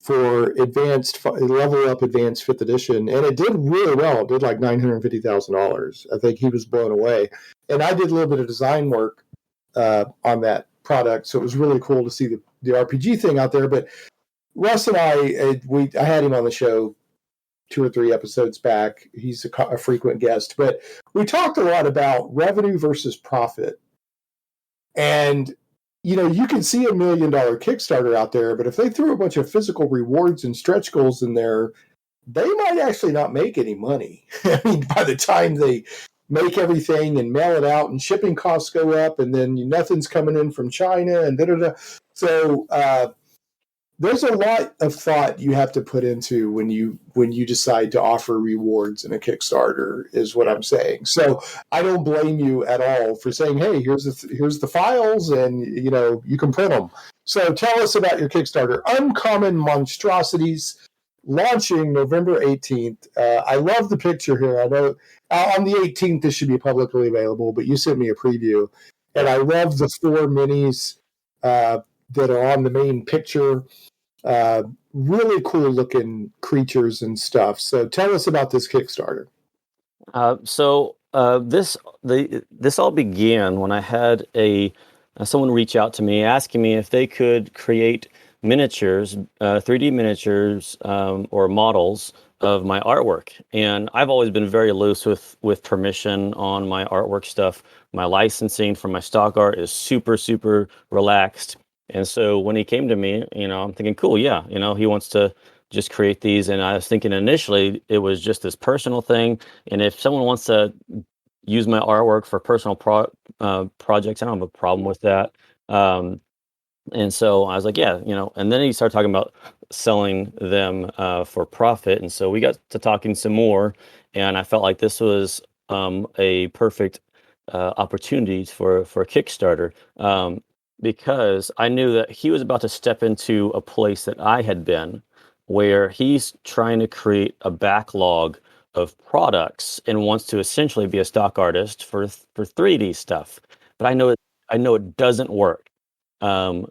for Level Up Advanced Fifth Edition, and it did really well. It did like $950,000. I think he was blown away. And I did a little bit of design work on that product, so it was really cool to see the RPG thing out there. But Russ and I had him on the show 2 or 3 episodes back. He's a frequent guest, but we talked a lot about revenue versus profit. And you can see $1 million Kickstarter out there, but if they threw a bunch of physical rewards and stretch goals in there, they might actually not make any money. I mean, by the time they make everything and mail it out, and shipping costs go up, and then nothing's coming in from China, and da da da. So there's a lot of thought you have to put into when you decide to offer rewards in a Kickstarter, is what I'm saying. So I don't blame you at all for saying, hey, here's the files, and you can print them. So tell us about your Kickstarter, Uncommon Monstrosities, launching November 18th. I love the picture here. I know on the 18th this should be publicly available, but you sent me a preview, and I love the 4 minis that are on the main picture. Really cool looking creatures and stuff. So tell us about this Kickstarter. This all began when I had someone reach out to me asking me if they could create miniatures, 3D miniatures, or models of my artwork. And I've always been very loose with permission on my artwork stuff. My licensing for my stock art is super, super relaxed. And so when he came to me, I'm thinking, cool, yeah, he wants to just create these. And I was thinking initially it was just this personal thing. And if someone wants to use my artwork for personal projects, I don't have a problem with that. And so I was like, yeah, and then he started talking about selling them for profit. And so we got to talking some more, and I felt like this was a perfect opportunity for a Kickstarter. Because I knew that he was about to step into a place that I had been, where he's trying to create a backlog of products and wants to essentially be a stock artist for 3D stuff. But I know it doesn't work. In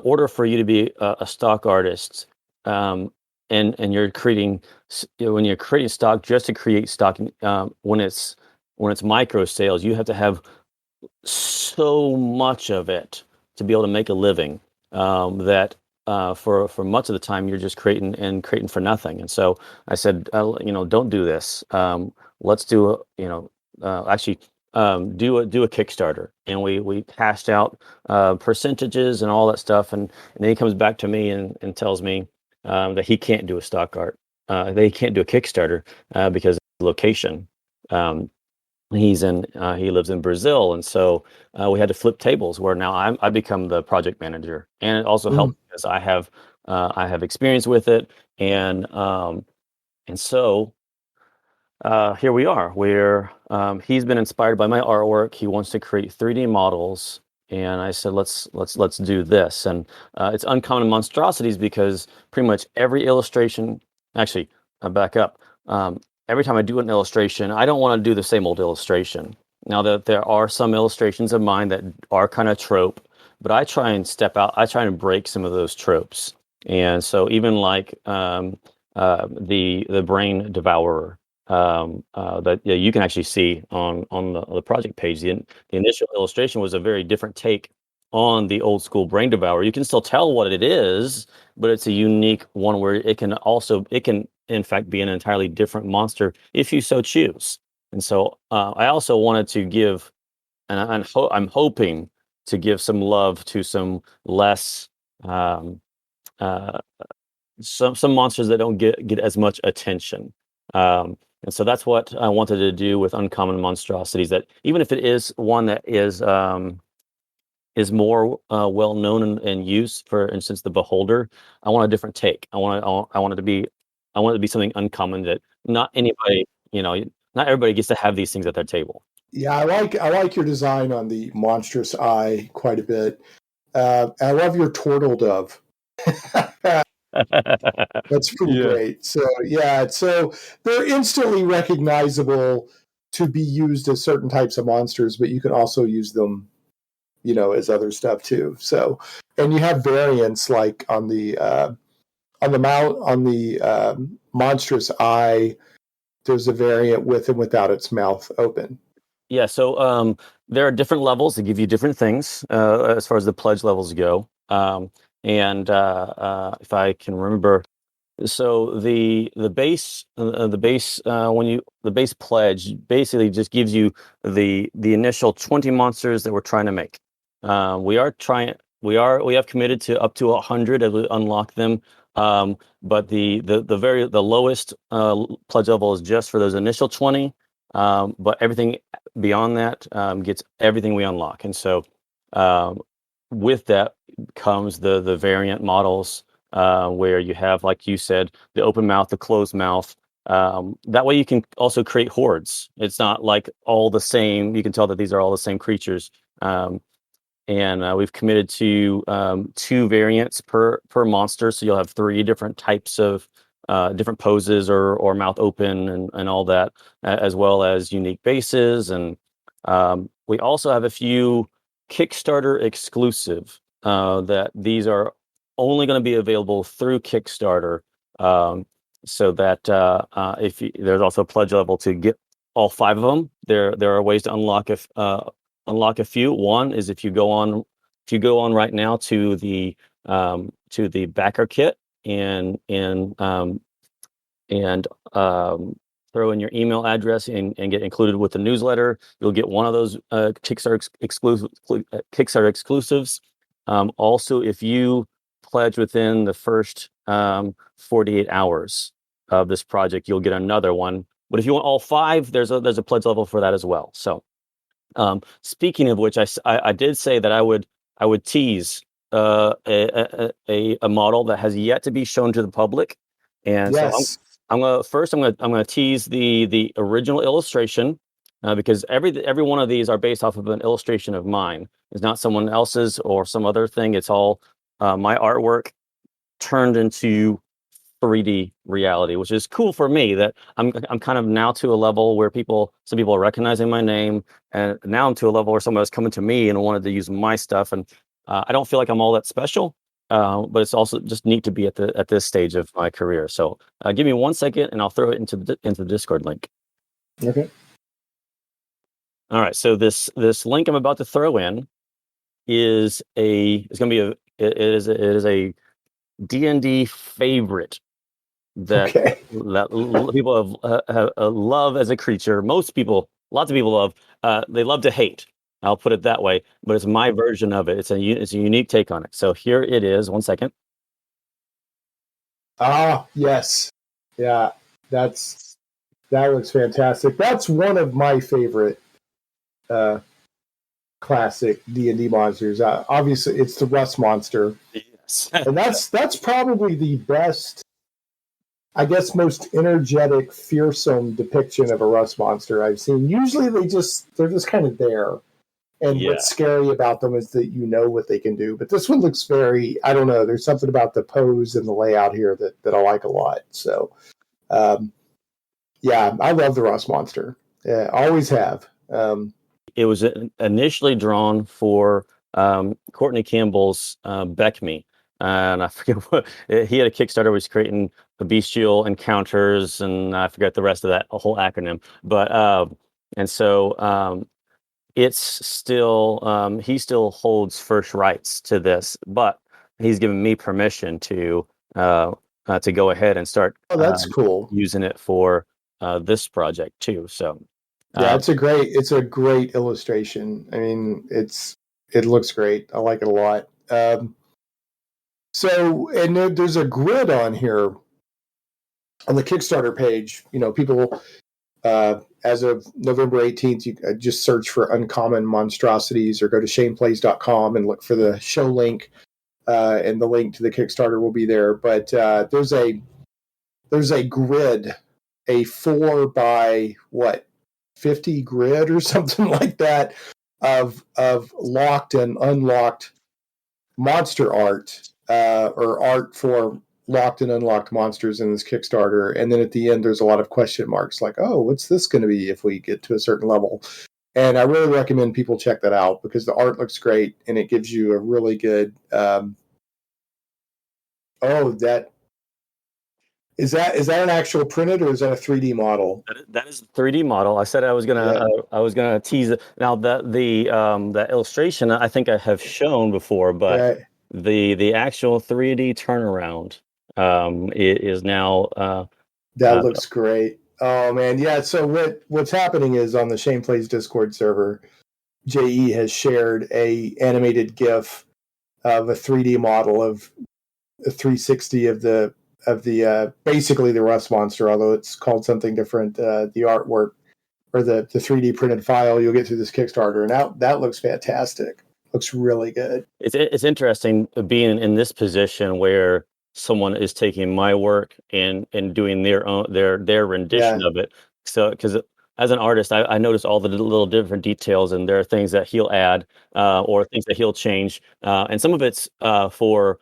order for you to be a stock artist, and you're creating when you're creating stock just to create stock, when it's micro sales, you have to have so much of it to be able to make a living, that for much of the time you're just creating for nothing. And so I said, don't do this. Let's do actually do a Kickstarter. And we hashed out percentages and all that stuff. And then he comes back to me and tells me that he can't do a stock art. They can't do a Kickstarter because of the location. He lives in Brazil, and so we had to flip tables. Where now I become the project manager, and it also helped because I have experience with it, and so here we are. Where he's been inspired by my artwork. He wants to create 3D models, and I said let's do this. And it's Uncommon Monstrosities because pretty much every illustration. Actually, I back up. Every time I do an illustration, I don't want to do the same old illustration. Now that there are some illustrations of mine that are kind of trope, but I try and step out. I try and break some of those tropes. And so even like the brain devourer that you can actually see on the project page. The initial illustration was a very different take on the old school brain devourer. You can still tell what it is, but it's a unique one where it can in fact be an entirely different monster if you so choose. And so I also wanted to give, and I'm hoping to give some love to some less some monsters that don't get as much attention. And so that's what I wanted to do with Uncommon Monstrosities. That even if it is one that is more well known and used, for instance, the Beholder, I want a different take. I want it to be something uncommon that not anybody, not everybody gets to have these things at their table. Yeah, I like your design on the monstrous eye quite a bit. I love your turtle dove. That's pretty Yeah. great. So yeah, so they're instantly recognizable to be used as certain types of monsters, but you can also use them, as other stuff too. So, and you have variants like on the monstrous eye. There's a variant with and without its mouth open. Yeah, so there are different levels that give you different things as far as the pledge levels go. And if I can remember, so the base pledge basically just gives you the initial 20 monsters that we're trying to make. We have committed to up to 100 as we unlock them. But the lowest pledge level is just for those initial 20. But everything beyond that gets everything we unlock. And so with that comes the variant models where you have, like you said, the open mouth, the closed mouth. That way you can also create hordes. It's not like all the same. You can tell that these are all the same creatures. And we've committed to 2 variants per monster. So you'll have 3 different types of different poses or mouth open and all that, as well as unique bases. And we also have a few Kickstarter exclusive that these are only going to be available through Kickstarter. So that there's also a pledge level to get all 5 of them. There are ways to unlock a few. One is if you go on right now to the backer kit and throw in your email address and get included with the newsletter, you'll get one of those Kickstarter exclusives. Also, if you pledge within the first 48 hours of this project, you'll get another one. But if you want all 5, there's a pledge level for that as well. So speaking of which, I did say that I would tease a model that has yet to be shown to the public, and Yes. so I'm gonna tease the original illustration because every one of these are based off of an illustration of mine. It's not someone else's or some other thing. It's all my artwork turned into 3D reality, which is cool for me. That I'm kind of now to a level where some people are recognizing my name, and now I'm to a level where someone has come to me and wanted to use my stuff, and I don't feel like I'm all that special, but it's also just neat to be at this stage of my career. So give me 1 second, and I'll throw it into the Discord link. Okay. All right, so this link I'm about to throw in is it is a D&D favorite that Okay. people have love as a creature. Lots of people love. They love to hate. I'll put it that way. But it's my version of it. It's a unique take on it. So here it is. 1 second. Ah, yes. Yeah, that looks fantastic. That's one of my favorite classic D&D monsters. Obviously, it's the Rust monster, Yes. and that's probably the best, I guess, most energetic, fearsome depiction of a Rust monster I've seen. Usually, they're just kind of there, and Yeah. what's scary about them is that you know what they can do. But this one looks very, I don't know. There's something about the pose and the layout here that I like a lot. So, yeah, I love the Rust monster. Yeah, always have. It was initially drawn for Courtney Campbell's Beck Me. And I forget what he had a Kickstarter where he's creating the bestial encounters, and I forget the rest of that whole acronym. But and so it's still he still holds first rights to this, but he's given me permission to go ahead and start Oh, that's cool. using it for this project too. So Yeah, it's a great illustration. I mean, it looks great. I like it a lot. So, and there's a grid on here on the Kickstarter page. People, as of November 18th, you just search for Uncommon Monstrosities or go to shaneplays.com and look for the show link, and the link to the Kickstarter will be there. But there's a grid, a 4 by 50 grid or something like that of locked and unlocked monster art or art for locked and unlocked monsters in this Kickstarter. And then at the end, there's a lot of question marks like, oh, what's this going to be if we get to a certain level? And I really recommend people check that out because the art looks great and it gives you a really good. Is that an actual printed or is that a 3D model? That is a 3D model. I said I was gonna tease it. Now the illustration I think I have shown before, but Right. the actual 3D turnaround it is now That looks great. Oh man, yeah. So what's happening is on the Shane Plays Discord server, JE has shared a animated GIF of a 3D model of a 360 of the basically the Rust monster, although it's called something different. The artwork or the 3D printed file you'll get through this Kickstarter, and that looks fantastic. Looks really good. It's interesting being in this position where someone is taking my work and doing their own their rendition of it. So because as an artist, I notice all the little different details, and there are things that he'll add or things that he'll change, and some of it's for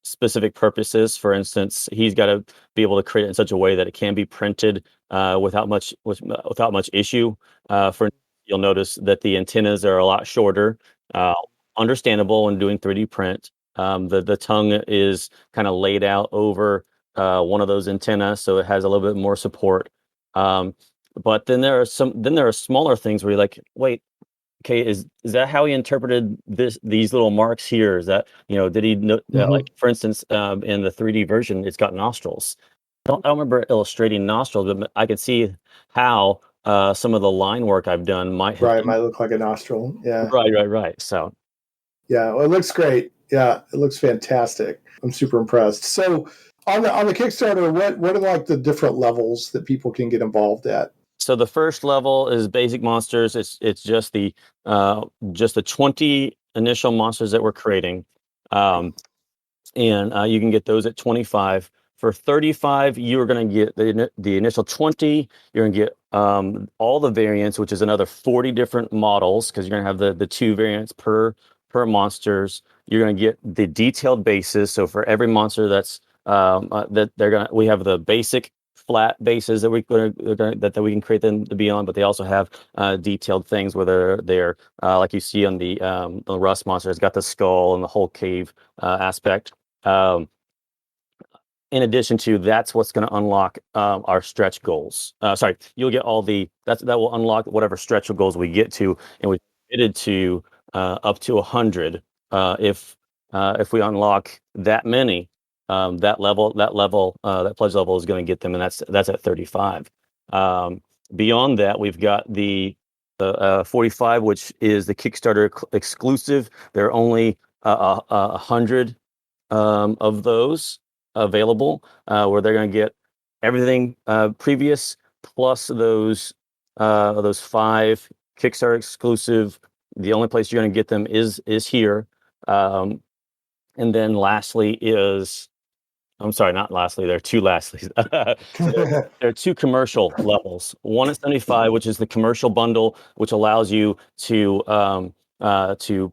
specific purposes. For instance, he's got to be able to create it in such a way that it can be printed without much issue. For You'll notice that the antennas are a lot shorter. Understandable when doing 3D print. The tongue is kind of laid out over one of those antennas, so it has a little bit more support. But then there are smaller things where you're like, wait, okay, is that how he interpreted these little marks here? Is that, did he know, like for instance, in the 3D version, it's got nostrils. I don't remember illustrating nostrils, but I could see how some of the line work I've done might have might look like a nostril. Yeah. Right. So yeah, well, it looks great. Yeah, it looks fantastic. I'm super impressed. So on the Kickstarter, what are like the different levels that people can get involved at? So the first level is basic monsters. It's just the 20 initial monsters that we're creating, and you can get those at 25. For 35, you're going to get the initial 20. You're going to get all the variants, which is another 40 different models, because you're going to have the 2 variants per monsters. You're going to get the detailed bases. So for every monster that's we have the basic flat bases that we can create them to be on, but they also have detailed things, whether they're like you see on the Rust monster. It's got the skull and the whole cave aspect. In addition to that's what's going to unlock our stretch goals. You'll get all that will unlock whatever stretch goals we get to, and we committed to up to 100. If we unlock that many, that pledge level is going to get them, and that's at 35. Beyond that, we've got the 45, which is the Kickstarter exclusive. There are only 100 of those available, where they're going to get everything previous plus those 5 Kickstarter exclusive. The only place you're going to get them is here. And then lastly is, I'm sorry, not lastly. There are 2 lastlies. There are 2 commercial levels. One is 75, which is the commercial bundle, which allows you to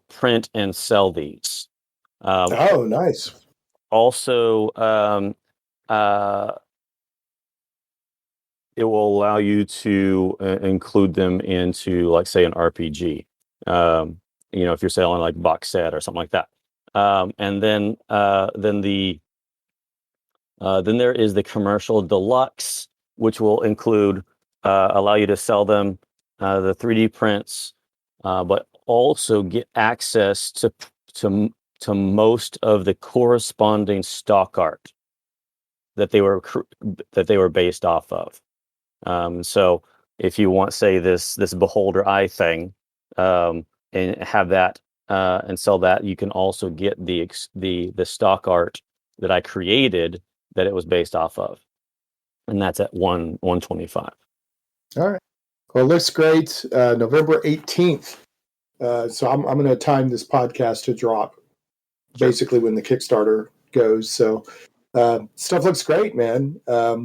print and sell these. Oh, nice. Also, it will allow you to include them into, like, say, an RPG. If you're selling like box set or something like that. And then there is the commercial deluxe, which will include allow you to sell them the 3D prints, but also get access to most of the corresponding stock art that they were based off of. So if you want, say, this beholder eye thing, and have that and sell that, you can also get the stock art that I created that it was based off of, and that's at 125. All right. Well, it looks great. November 18th. So I'm going to time this podcast to drop basically when the Kickstarter goes. So stuff looks great, man. I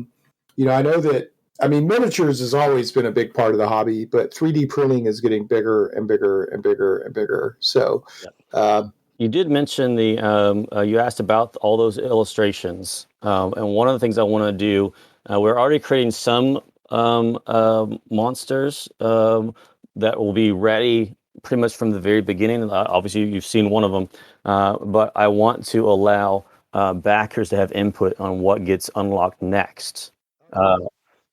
know that I mean, miniatures has always been a big part of the hobby, but 3D printing is getting bigger and bigger and bigger and bigger. So, You did mention you asked about all those illustrations. And one of the things I want to do, we're already creating some monsters that will be ready pretty much from the very beginning. Obviously, you've seen one of them, but I want to allow backers to have input on what gets unlocked next,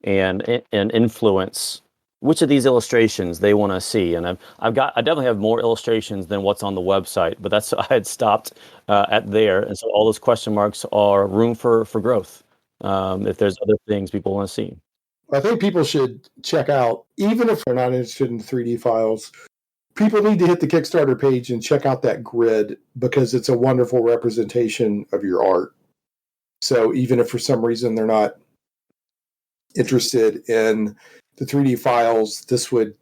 and influence which of these illustrations they want to see. And I definitely have more illustrations than what's on the website, but that's I had stopped at there, and so all those question marks are room for growth. If there's other things people want to see. I think people should check out, even if they're not interested in 3D files, people need to hit the Kickstarter page and check out that grid, because it's a wonderful representation of your art. So even if for some reason they're not interested in the 3D files, this would,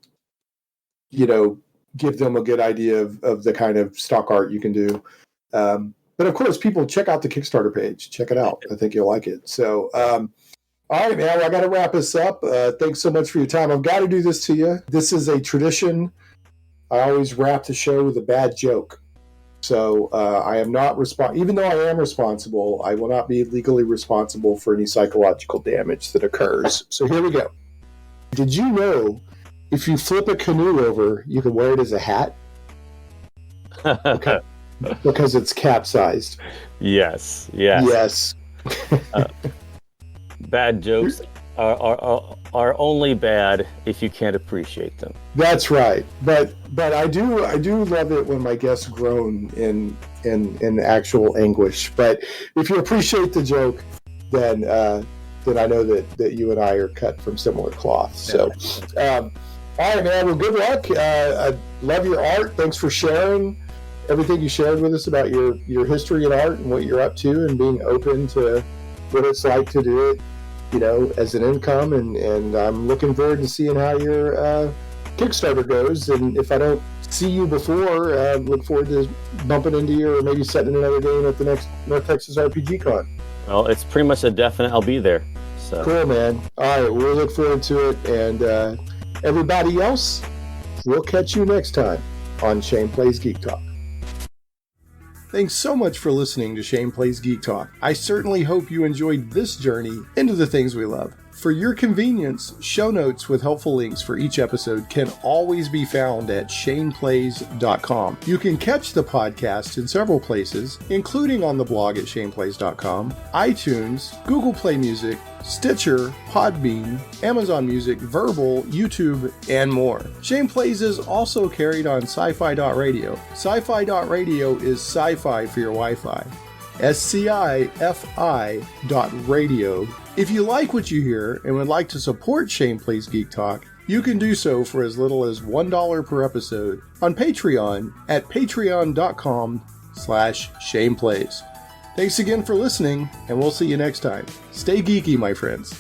give them a good idea of the kind of stock art you can do. But of course, people check out the Kickstarter page. Check it out. I think you'll like it. So, all right, man, I got to wrap this up. Thanks so much for your time. I've got to do this to you. This is a tradition. I always wrap the show with a bad joke. So I am not even though I am responsible, I will not be legally responsible for any psychological damage that occurs. So here we go. Did you know if you flip a canoe over, you can wear it as a hat? Okay. Because it's capsized. Yes. Bad jokes are only bad if you can't appreciate them. That's right. But I do love it when my guests groan in actual anguish. But if you appreciate the joke, then I know that you and I are cut from similar cloth. So, all right, man. Well, good luck. I love your art. Thanks for sharing everything you shared with us about your history in art and what you're up to, and being open to what it's like to do it, as an income. And I'm looking forward to seeing how your Kickstarter goes. And if I don't see you before, look forward to bumping into you, or maybe setting another game at the next North Texas RPG Con. Well, it's pretty much a definite I'll be there. So. Cool, man. All right, we'll look forward to it. And everybody else, we'll catch you next time on Shane Plays Geek Talk. Thanks so much for listening to Shane Plays Geek Talk. I certainly hope you enjoyed this journey into the things we love. For your convenience, show notes with helpful links for each episode can always be found at shaneplays.com. You can catch the podcast in several places, including on the blog at shaneplays.com, iTunes, Google Play Music, Stitcher, Podbean, Amazon Music, Verbal, YouTube, and more. Shane Plays is also carried on sci-fi.radio. Sci-fi.radio is sci-fi for your Wi-Fi. SCIFI.radio. If you like what you hear and would like to support Shane Plays Geek Talk, you can do so for as little as $1 per episode on Patreon at patreon.com/ShanePlays. Thanks again for listening, and we'll see you next time. Stay geeky, my friends.